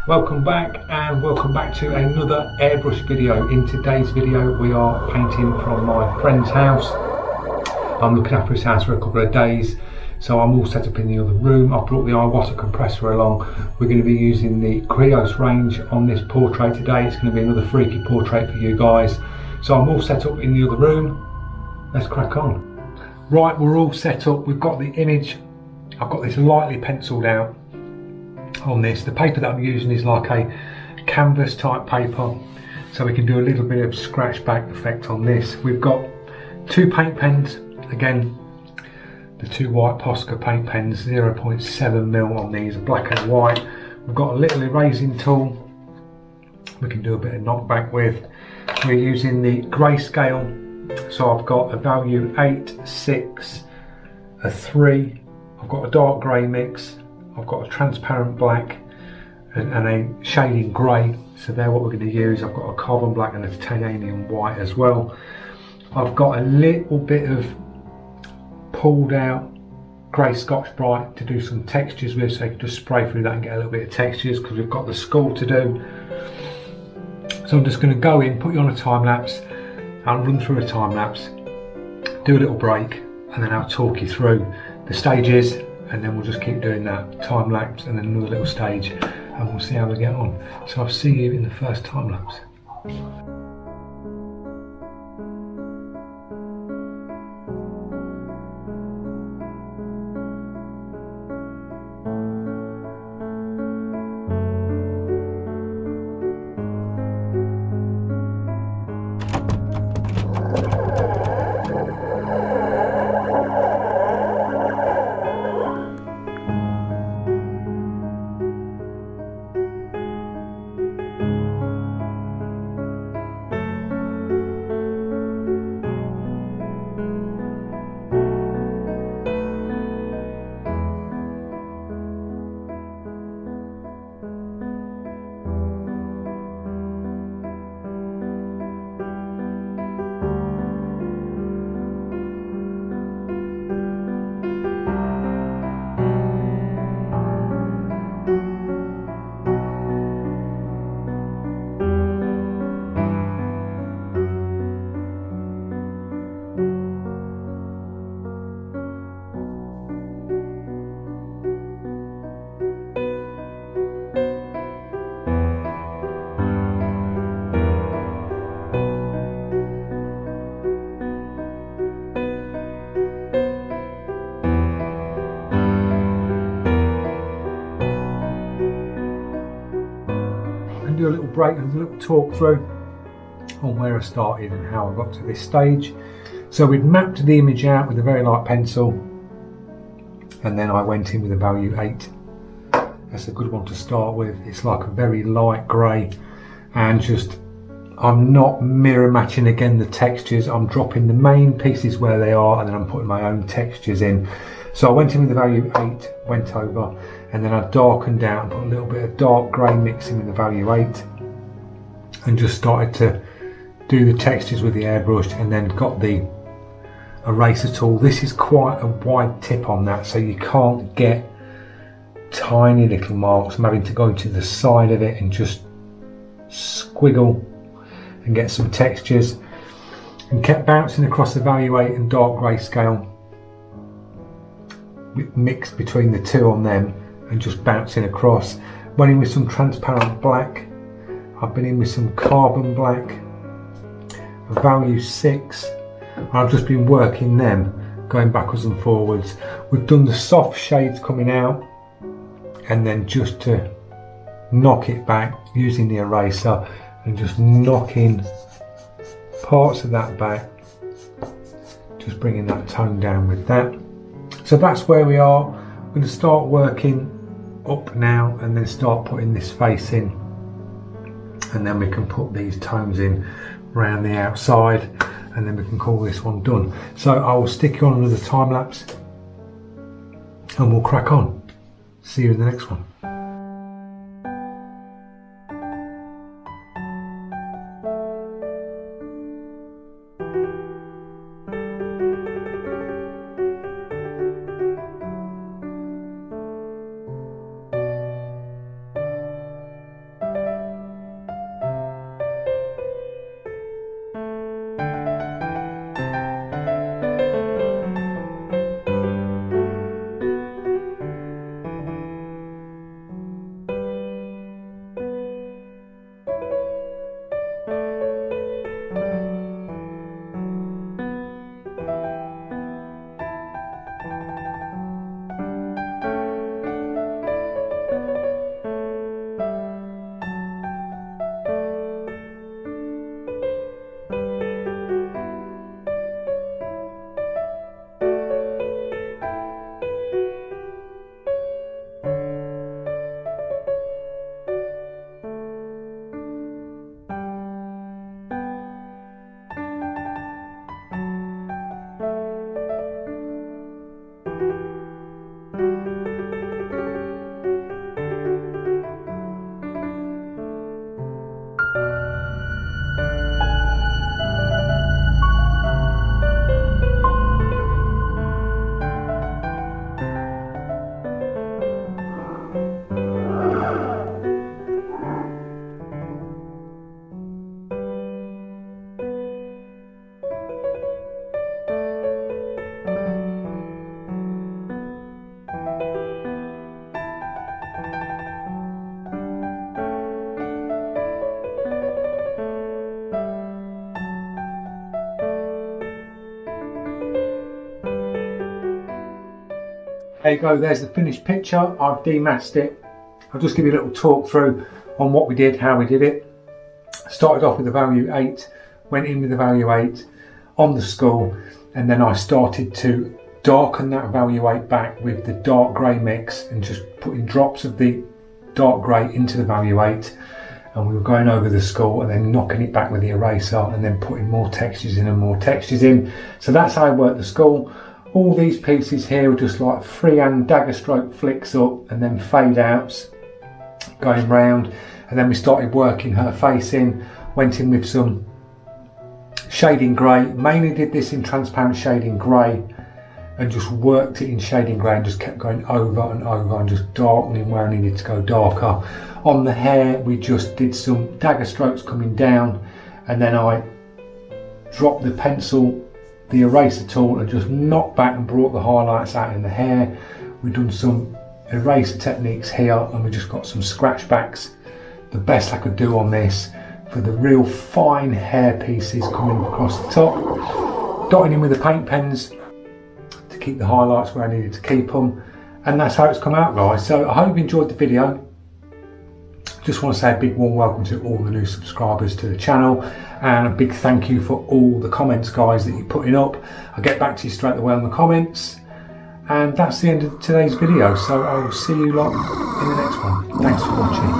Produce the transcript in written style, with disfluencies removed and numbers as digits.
Welcome back and welcome back to another airbrush video. In today's video we are painting from my friend's house. I'm looking after his house for a couple of days, so I'm all set up in the other room. I've brought the water compressor along. We're going to be using the Krios range on this portrait today. It's going to be another freaky portrait for you guys. So I'm all set up in the other room. Let's crack on. Right, we're all set up. We've got the image. I've got this lightly penciled out on this. The paper that I'm using is like a canvas type paper, so we can do a little bit of scratch back effect on this. We've got two paint pens, again the two white Posca paint pens, 0.7mm on these, black and white. We've got a little erasing tool we can do a bit of knockback with. We're using the grayscale, so I've got a value 8, 6, a 3, I've got a dark grey mix, I've got a transparent black and a shading grey, so they're what we're going to use. I've got a carbon black and a titanium white as well. I've got a little bit of pulled out grey Scotch Brite to do some textures with, so you can just spray through that and get a little bit of textures because we've got the skull to do. So I'm just going to go in, put you on a time lapse, I'll run through a time lapse, do a little break, and then I'll talk you through the stages. And then we'll just keep doing that time lapse and then another little stage, and we'll see how we get on. So I'll see you in the first time lapse. Do a little break and a little talk through on where I started and how I got to this stage. So we'd mapped the image out with a very light pencil, and then I went in with a value 8. That's a good one to start with. It's like a very light grey, and just I'm not mirror matching again the textures. I'm dropping the main pieces where they are, and then I'm putting my own textures in. So I went in with the value 8, went over, and then I darkened out and put a little bit of dark grey mix in with the value 8, and just started to do the textures with the airbrush, and then got the eraser tool. This is quite a wide tip on that, so you can't get tiny little marks. I'm having to go to the side of it and just squiggle and get some textures, and kept bouncing across the value 8 and dark grey scale, mixed between the two on them and just bouncing across. Went in with some transparent black. I've been in with some carbon black, a value 6, and I've just been working them, going backwards and forwards. We've done the soft shades coming out, and then just to knock it back using the eraser and just knocking parts of that back, just bringing that tone down with that. So that's where we are. I'm going to start working up now and then start putting this face in, and then we can put these tones in around the outside, and then we can call this one done. So I will stick you on another time lapse and we'll crack on. See you in the next one. There you go, there's the finished picture. I've demasked it. I'll just give you a little talk through on what we did, how we did it. Started off with the value 8, went in with the value 8 on the skull, and then I started to darken that value 8 back with the dark grey mix and just putting drops of the dark grey into the value 8, and we were going over the skull and then knocking it back with the eraser and then putting more textures in and more textures in. So that's how I worked the skull. All these pieces here are just like freehand dagger stroke flicks up and then fade outs going round, and then we started working her face in, went in with some shading grey, mainly did this in transparent shading grey, and just worked it in shading grey and just kept going over and over and just darkening where I needed to go darker. On the hair we just did some dagger strokes coming down, and then I dropped the pencil, the eraser tool, and just knocked back and brought the highlights out in the hair. We've done some eraser techniques here, and we just got some scratch backs, the best I could do on this, for the real fine hair pieces coming across the top, dotting in with the paint pens to keep the highlights where I needed to keep them, and that's how it's come out, guys. So I hope you enjoyed the video. Just want to say a big warm welcome to all the new subscribers to the channel, and a big thank you for all the comments, guys, that you're putting up. I'll get back to you straight away on the comments, and that's the end of today's video. So I will see you lot in the next one. Thanks for watching.